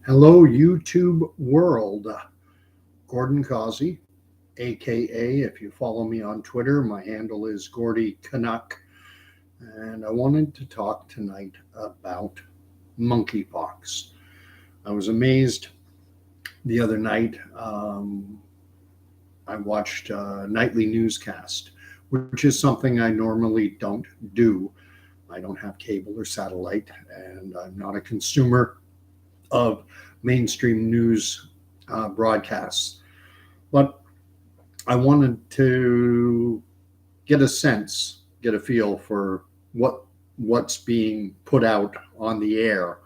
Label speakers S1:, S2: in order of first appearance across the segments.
S1: Hello, YouTube world. Gordon Causey, aka, if you follow me on Twitter, my handle is Gordy Canuck. And I wanted to talk tonight about monkeypox. I was amazed the other night. I watched a nightly newscast, which is something I normally don't do. I don't have cable or satellite, and I'm not a consumer of mainstream news broadcasts. But I wanted to get a feel for what's being put out on the air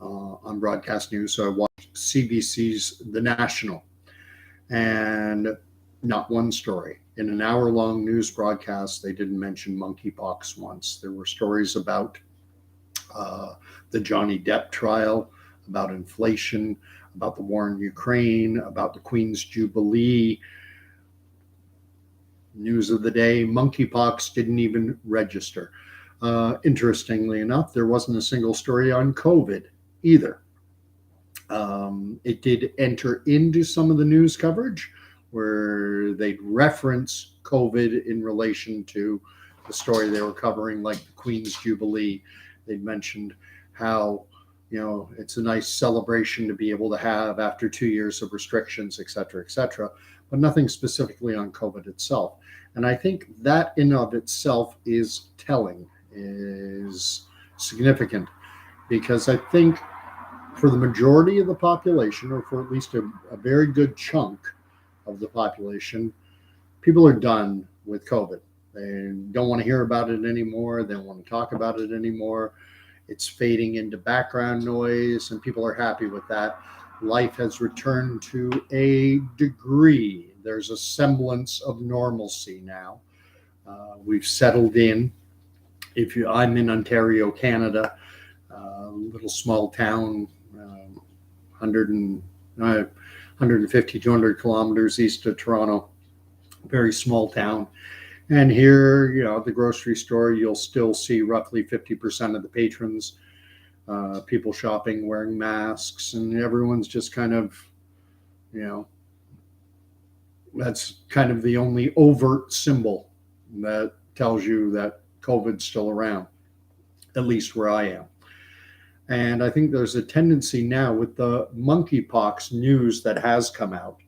S1: on broadcast news. So I watched CBC's The National, and not one story. In an hour-long news broadcast, they didn't mention monkeypox once. There were stories about uh, the Johnny Depp trial, about inflation, about the war in Ukraine, about the Queen's Jubilee. News of the day, monkeypox didn't even register. Interestingly enough, there wasn't a single story on COVID either. It did enter into some of the news coverage where they'd reference COVID in relation to the story they were covering, like the Queen's Jubilee. They'd mentioned how, it's a nice celebration to be able to have after 2 years of restrictions, et cetera, but nothing specifically on COVID itself. And I think that in of itself is telling, is significant, because I think for the majority of the population, or for at least a very good chunk of the population, people are done with COVID. They don't want to hear about it anymore. They don't want to talk about it anymore. It's fading into background noise, and people are happy with that. Life has returned to a degree. There's a semblance of normalcy now. We've settled in. I'm in Ontario, Canada, little small town, 100 and 150, 200 kilometers east of Toronto, very small town. And here, at the grocery store, you'll still see roughly 50% of the patrons, people shopping, wearing masks, and everyone's just kind of, you know, that's kind of the only overt symbol that tells you that COVID's still around, at least where I am. And I think there's a tendency now with the monkeypox news that has come out,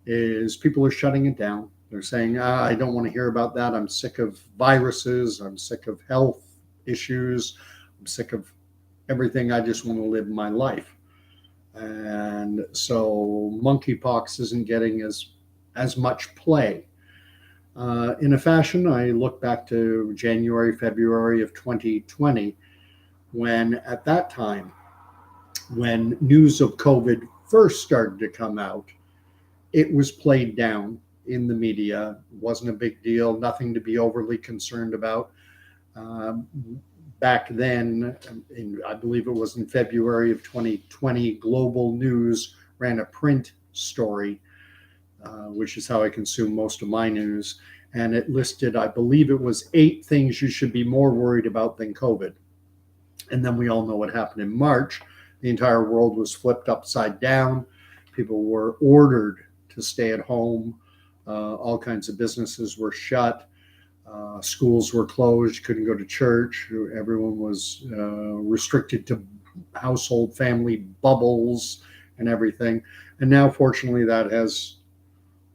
S1: is people are shutting it down. They're saying, I don't want to hear about that. I'm sick of viruses. I'm sick of health issues. I'm sick of everything. I just want to live my life. And so monkeypox isn't getting as much play. In a fashion, I look back to January, February of 2020, when at that time, when news of COVID first started to come out, it was played down in the media. It wasn't a big deal, nothing to be overly concerned about. Um, Back then, I believe it was in February of 2020, Global News ran a print story, which is how I consume most of my news. And it listed, I believe it was 8 things you should be more worried about than COVID. And then we all know what happened in March. The entire world was flipped upside down. People were ordered to stay at home. All kinds of businesses were shut. Schools were closed. Couldn't go to church. Everyone was restricted to household family bubbles and everything. And now, fortunately,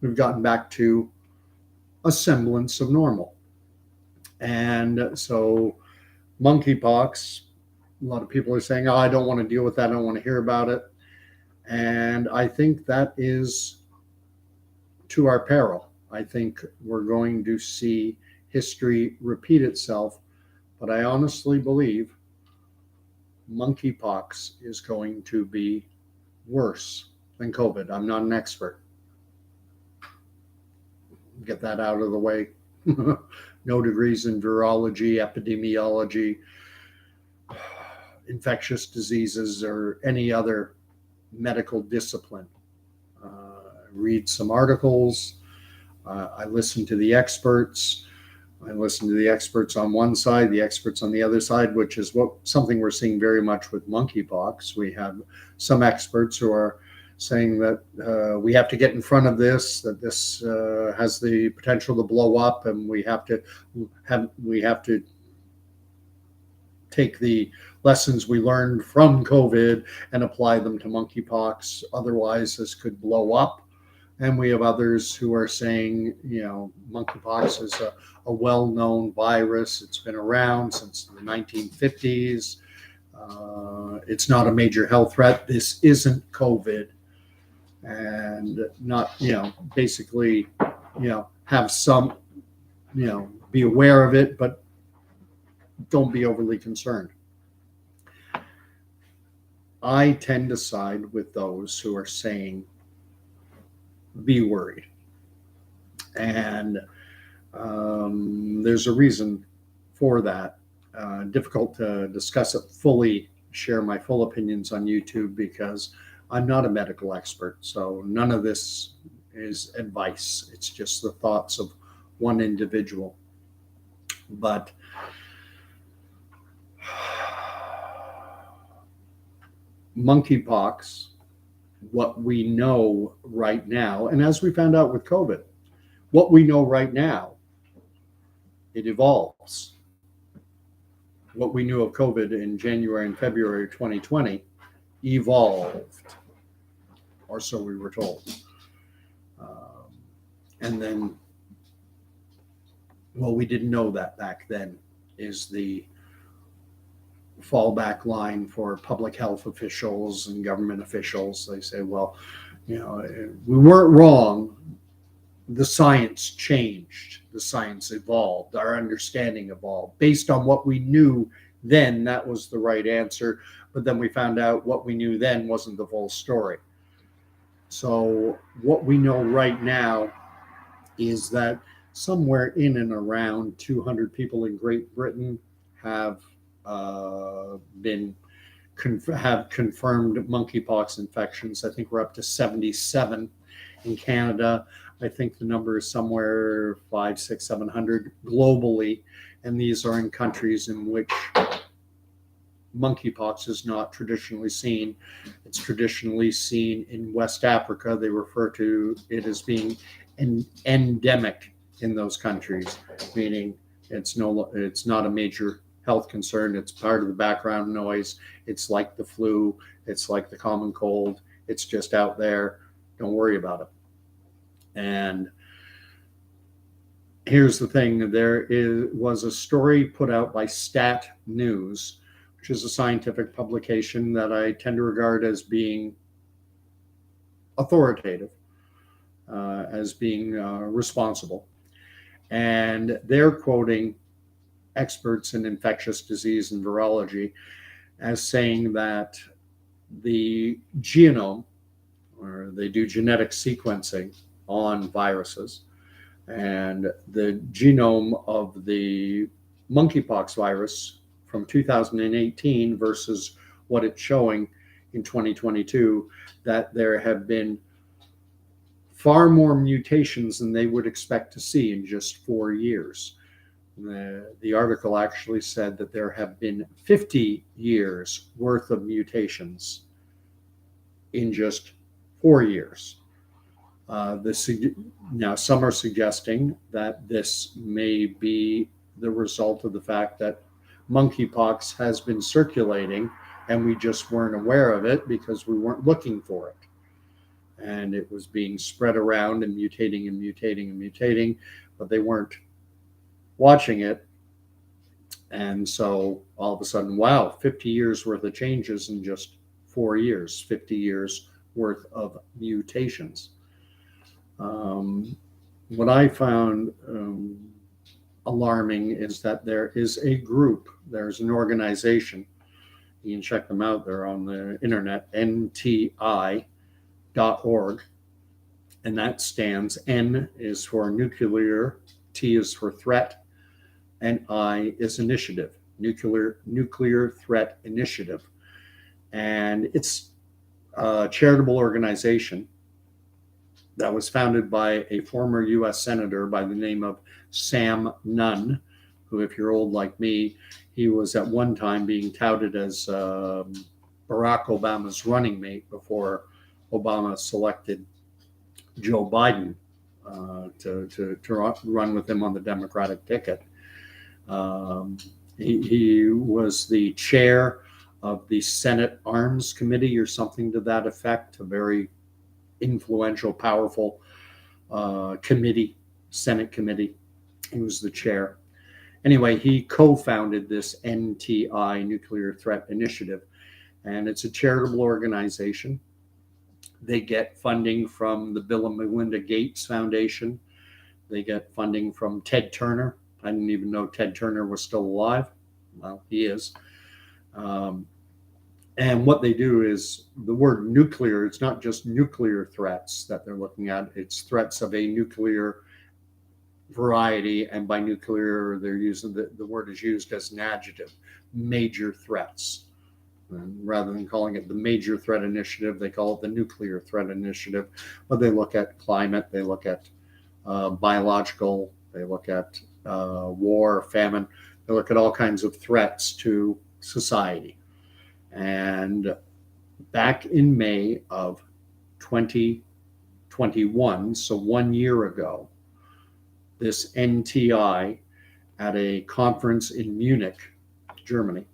S1: we've gotten back to a semblance of normal. And so, monkeypox, a lot of people are saying, I don't want to deal with that. I don't want to hear about it. And I think that is to our peril. I think we're going to see history repeat itself. But I honestly believe monkeypox is going to be worse than COVID. I'm not an expert. Get that out of the way. No degrees in virology, epidemiology, infectious diseases, or any other medical discipline. Read some articles. I listen to the experts. I listen to the experts on one side, the experts on the other side, which is something we're seeing very much with monkeypox. We have some experts who are saying that we have to get in front of this, that this has the potential to blow up, and we have to take the lessons we learned from COVID and apply them to monkeypox. Otherwise, this could blow up. And we have others who are saying, monkeypox is a well-known virus. It's been around since the 1950s. It's not a major health threat. This isn't COVID. And not, basically, have some, be aware of it, but don't be overly concerned. I tend to side with those who are saying, be worried. And there's a reason for that. Difficult to discuss it fully, share my full opinions on YouTube, because I'm not a medical expert. So none of this is advice. It's just the thoughts of one individual. But monkeypox, what we know right now, and as we found out with COVID, what we know right now, it evolves. What we knew of COVID in January and February 2020 evolved, or so we were told. And then, well, we didn't know that back then, is the fallback line for public health officials and government officials. They say, well, we weren't wrong. The science changed. The science evolved. Our understanding evolved. Based on what we knew then, that was the right answer. But then we found out what we knew then wasn't the full story. So what we know right now is that somewhere in and around 200 people in Great Britain have confirmed monkeypox infections. I think we're up to 77 in Canada. I think the number is somewhere 500, 600, 700 globally, and these are in countries in which monkeypox is not traditionally seen. It's traditionally seen in West Africa. They refer to it as being endemic in those countries, meaning it's not a major health concern. It's part of the background noise. It's like the flu. It's like the common cold. It's just out there. Don't worry about it. And here's the thing. There was a story put out by Stat News, which is a scientific publication that I tend to regard as being authoritative, as being responsible. And they're quoting experts in infectious disease and virology as saying that the genome, or they do genetic sequencing on viruses, and the genome of the monkeypox virus from 2018 versus what it's showing in 2022, that there have been far more mutations than they would expect to see in just 4 years. The article actually said that there have been 50 years worth of mutations in just 4 years. Now, some are suggesting that this may be the result of the fact that monkeypox has been circulating and we just weren't aware of it because we weren't looking for it. And it was being spread around and mutating and mutating and mutating, but they weren't watching it. And so all of a sudden, wow, 50 years worth of changes in just 4 years, 50 years worth of mutations. What I found alarming is that there is a group, there's an organization, you can check them out, they're on the internet, NTI.org, and that stands, N is for nuclear, T is for threat, and I is initiative, nuclear threat initiative. And it's a charitable organization that was founded by a former U.S. Senator by the name of Sam Nunn, who, if you're old like me, he was at one time being touted as Barack Obama's running mate before Obama selected Joe Biden to run with him on the Democratic ticket. He was the chair of the Senate Arms Committee or something to that effect, a very influential, powerful committee, Senate committee. He was the chair. Anyway, he co-founded this NTI, Nuclear Threat Initiative, and it's a charitable organization. They get funding from the Bill and Melinda Gates Foundation. They get funding from Ted Turner. I didn't even know Ted Turner was still alive. Well, he is. And what they do is the word nuclear, it's not just nuclear threats that they're looking at, it's threats of a nuclear variety. And by nuclear, they're using the word is used as an adjective, major threats. And rather than calling it the Major Threat Initiative, they call it the Nuclear Threat Initiative. But they look at climate, they look at biological, they look at war, famine, they look at all kinds of threats to society. And back in May of 2021, so 1 year ago, this NTI at a conference in Munich, Germany,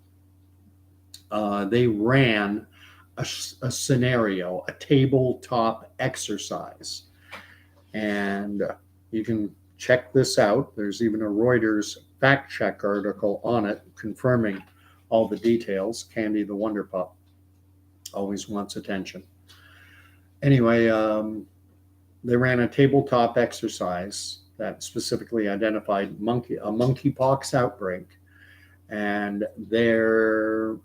S1: they ran a scenario, a tabletop exercise. And you can check this out. There's even a Reuters fact check article on it confirming all the details. Candy the Wonder Pup always wants attention. Anyway, they ran a tabletop exercise that specifically identified a monkeypox outbreak, and their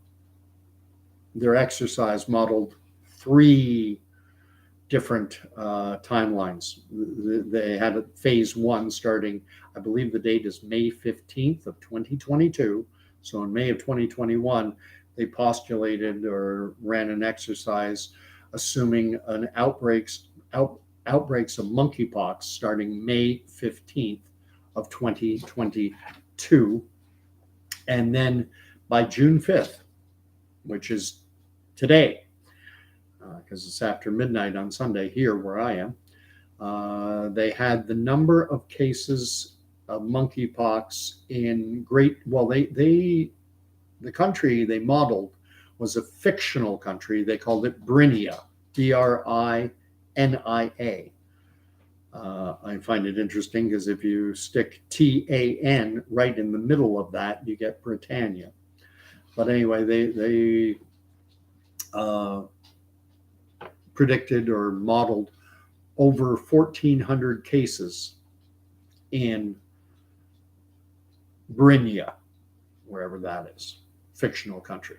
S1: exercise modeled 3 different timelines. They had phase 1 starting, I believe the date is May 15th of 2022. So in May of 2021, they postulated or ran an exercise assuming an outbreaks of monkeypox starting May 15th of 2022. And then by June 5th, which is today, because it's after midnight on Sunday here where I am, they had the number of cases of monkeypox in the country they modeled was a fictional country. They called it Brinia, Brinia. I find it interesting because if you stick TAN right in the middle of that, you get Britannia. But anyway, they predicted or modeled over 1,400 cases in Brinia, wherever that is, fictional country.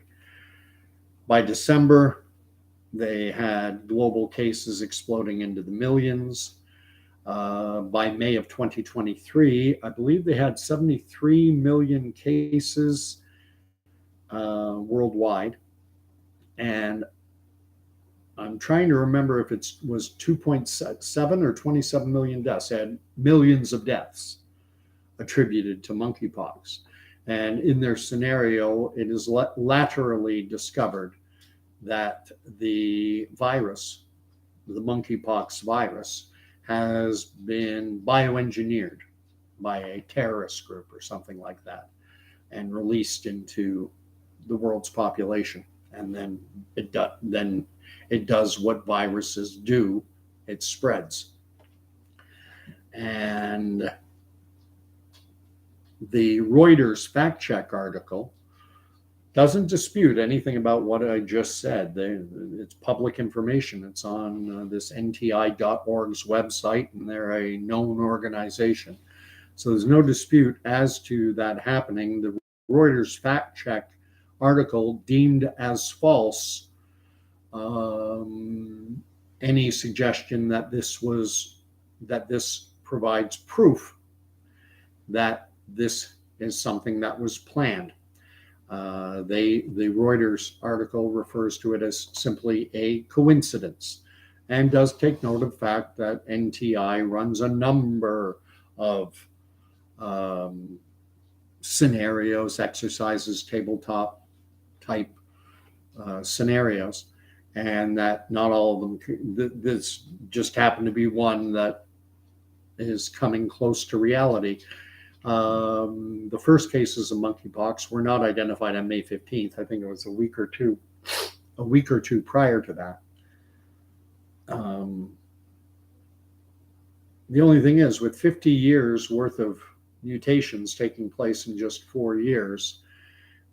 S1: By December, they had global cases exploding into the millions. By May of 2023, I believe they had 73 million cases worldwide. And I'm trying to remember if it was 2.7 or 27 million deaths. They had millions of deaths attributed to monkeypox. And in their scenario, it is laterally discovered that the virus, the monkeypox virus, has been bioengineered by a terrorist group or something like that and released into the world's population. And then it does what viruses do. It spreads. And the Reuters fact check article doesn't dispute anything about what I just said. It's public information. It's on this NTI.org's website, and they're a known organization. So there's no dispute as to that happening. The Reuters fact check article deemed as false any suggestion that this provides proof that this is something that was planned. The Reuters article refers to it as simply a coincidence. and does take note of the fact that NTI runs a number of um, scenarios, exercises, tabletop type scenarios, and that not all of them, this just happened to be one that is coming close to reality. The first cases of monkeypox were not identified on May 15th. I think it was a week or two prior to that. The only thing is, with 50 years worth of mutations taking place in just 4 years,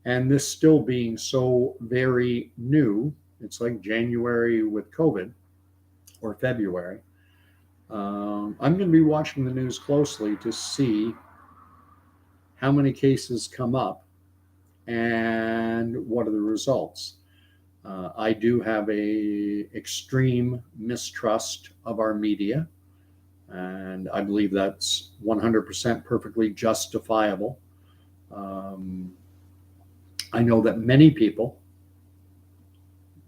S1: and this still being so very new, it's like January with COVID or February. I'm going to be watching the news closely to see how many cases come up and what are the results. I do have a extreme mistrust of our media, and I believe that's 100% perfectly justifiable. I know that many people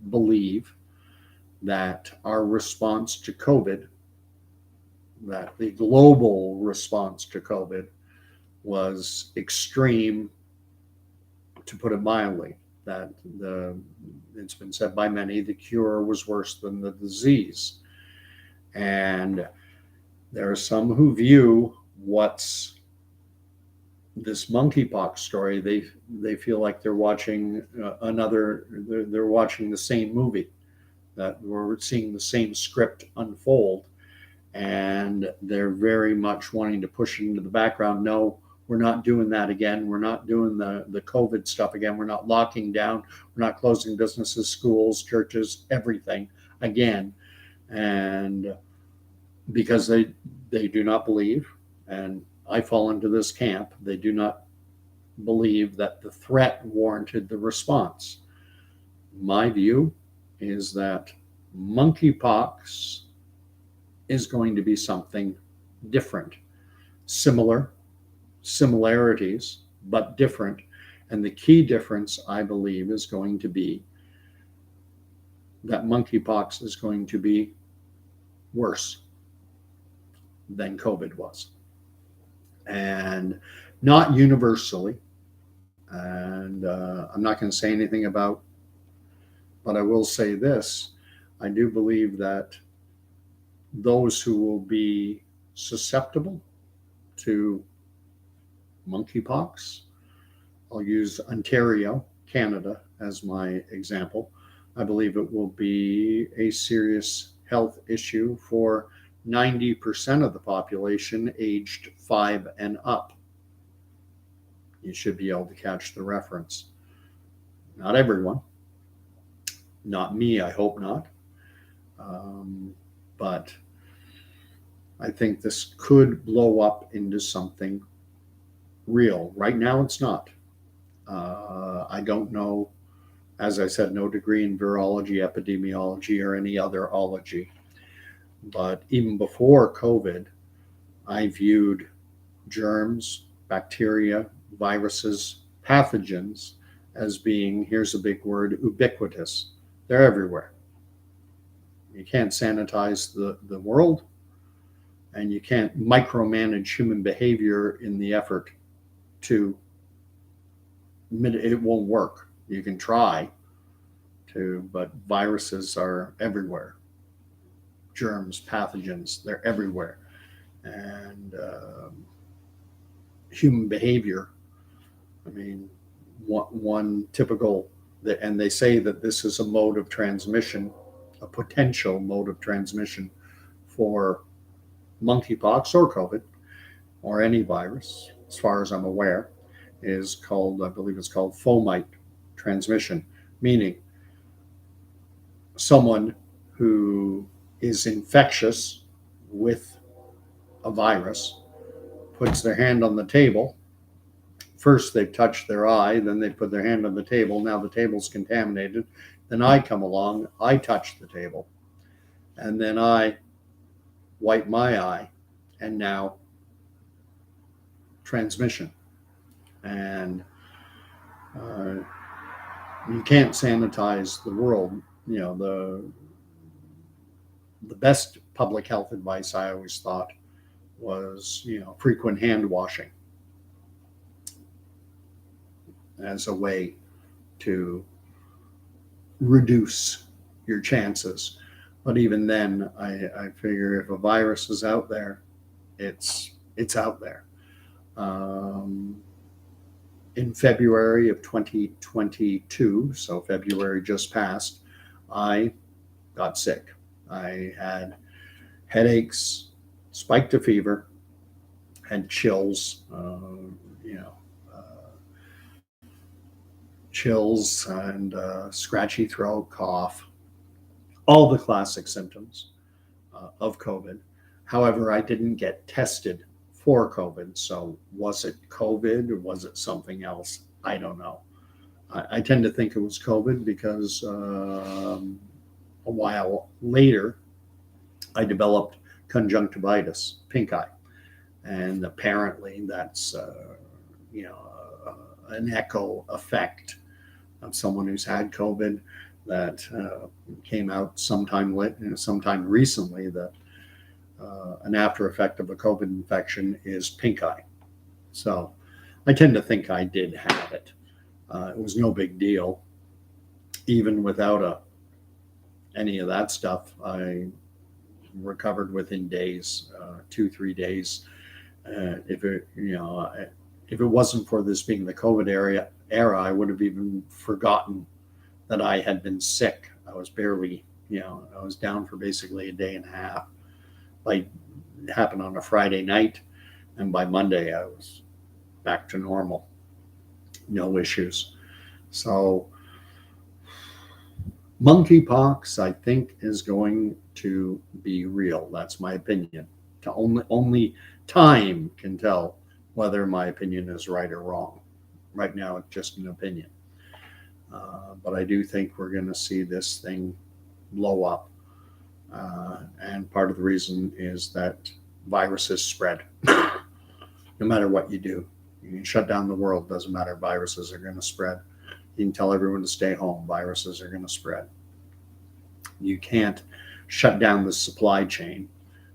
S1: believe that our response to COVID, that the global response to COVID was extreme, to put it mildly, that it's been said by many, the cure was worse than the disease. And there are some who view what's this monkeypox story, they feel like they're watching they're watching the same movie, that we're seeing the same script unfold, and they're very much wanting to push it into the background. No, we're not doing that again. We're not doing the COVID stuff again. We're not locking down. We're not closing businesses, schools, churches, everything again. And because they do not believe, and I fall into this camp, they do not believe that the threat warranted the response. My view is that monkeypox is going to be something different, similarities, but different. And the key difference, I believe, is going to be that monkeypox is going to be worse than COVID was. And not universally. And I'm not going to say anything about, but I will say this. I do believe that those who will be susceptible to monkeypox, I'll use Ontario, Canada, as my example. I believe it will be a serious health issue for 90% of the population aged 5 and up. You should be able to catch the reference. Not everyone. Not me, I hope not. But I think this could blow up into something real. Right now, it's not. I don't know, as I said, no degree in virology, epidemiology, or any other ology. But even before COVID, I viewed germs, bacteria, viruses, pathogens as being, here's a big word, ubiquitous. They're everywhere. You can't sanitize the world, and you can't micromanage human behavior in the effort to, it won't work. You can try to, but viruses are everywhere. Germs, pathogens, they're everywhere. And human behavior, I mean, one typical, and they say that this is a mode of transmission, a potential mode of transmission for monkeypox or COVID or any virus, as far as I'm aware, is called, I believe it's called fomite transmission, meaning someone who is infectious with a virus puts their hand on the table. First, they've touched their eye, then they put their hand on the table. Now the table's contaminated. Then I come along, I touch the table, and then I wipe my eye, and now transmission. And you can't sanitize the world. You know, The best public health advice I always thought was, frequent hand washing as a way to reduce your chances. But even then, I figure if a virus is out there, it's out there. In February of 2022, so February just passed, I got sick. I had headaches, spiked a fever, had chills, chills and scratchy throat, cough, all the classic symptoms of COVID. However, I didn't get tested for COVID. So was it COVID or was it something else? I don't know. I tend to think it was COVID because a while later, I developed conjunctivitis, pink eye. And apparently that's, an echo effect of someone who's had COVID that came out sometime recently that an after effect of a COVID infection is pink eye. So I tend to think I did have it. It was no big deal. Even without any of that stuff, I recovered within days, 2-3 days. If it wasn't for this being the COVID era, I would have even forgotten that I had been sick. I was barely, I was down for basically a day and a half. Like, it happened on a Friday night, and by Monday I was back to normal. No issues. So monkeypox, I think, is going to be real. That's my opinion. Only time can tell whether my opinion is right or wrong. Right now, it's just an opinion. But I do think we're going to see this thing blow up. And part of the reason is that viruses spread. No matter what you do. You can shut down the world, doesn't matter. Viruses are going to spread. You can tell everyone to stay home. Viruses are going to spread. You can't shut down the supply chain.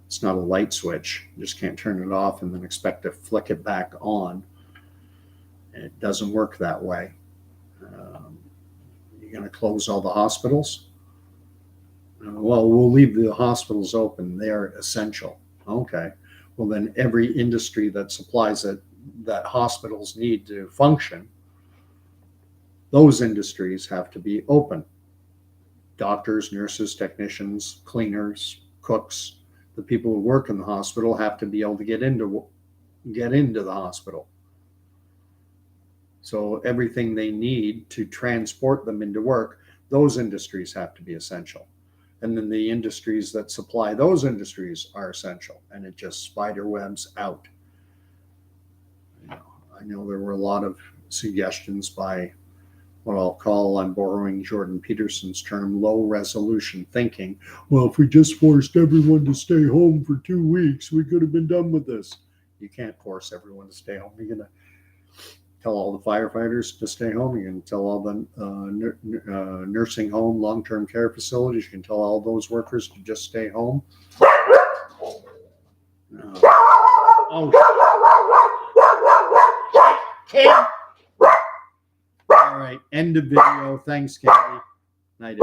S1: It's not a light switch. You just can't turn it off and then expect to flick it back on. And it doesn't work that way. You're going to close all the hospitals? Well, we'll leave the hospitals open. They're essential. Okay. Well, then every industry that supplies it, that hospitals need to function, those industries have to be open. Doctors, nurses, technicians, cleaners, cooks, the people who work in the hospital have to be able to get into the hospital. So everything they need to transport them into work, those industries have to be essential. And then the industries that supply those industries are essential. And it just spider webs out. I know there were a lot of suggestions by what I'll call, I'm borrowing Jordan Peterson's term, low resolution thinking. Well, if we just forced everyone to stay home for 2 weeks, we could have been done with this. You can't force everyone to stay home. You're going to tell all the firefighters to stay home. You can tell all the nursing home, long-term care facilities. You can tell all those workers to just stay home. Kid. All right, end of video. Thanks, Candy. Night.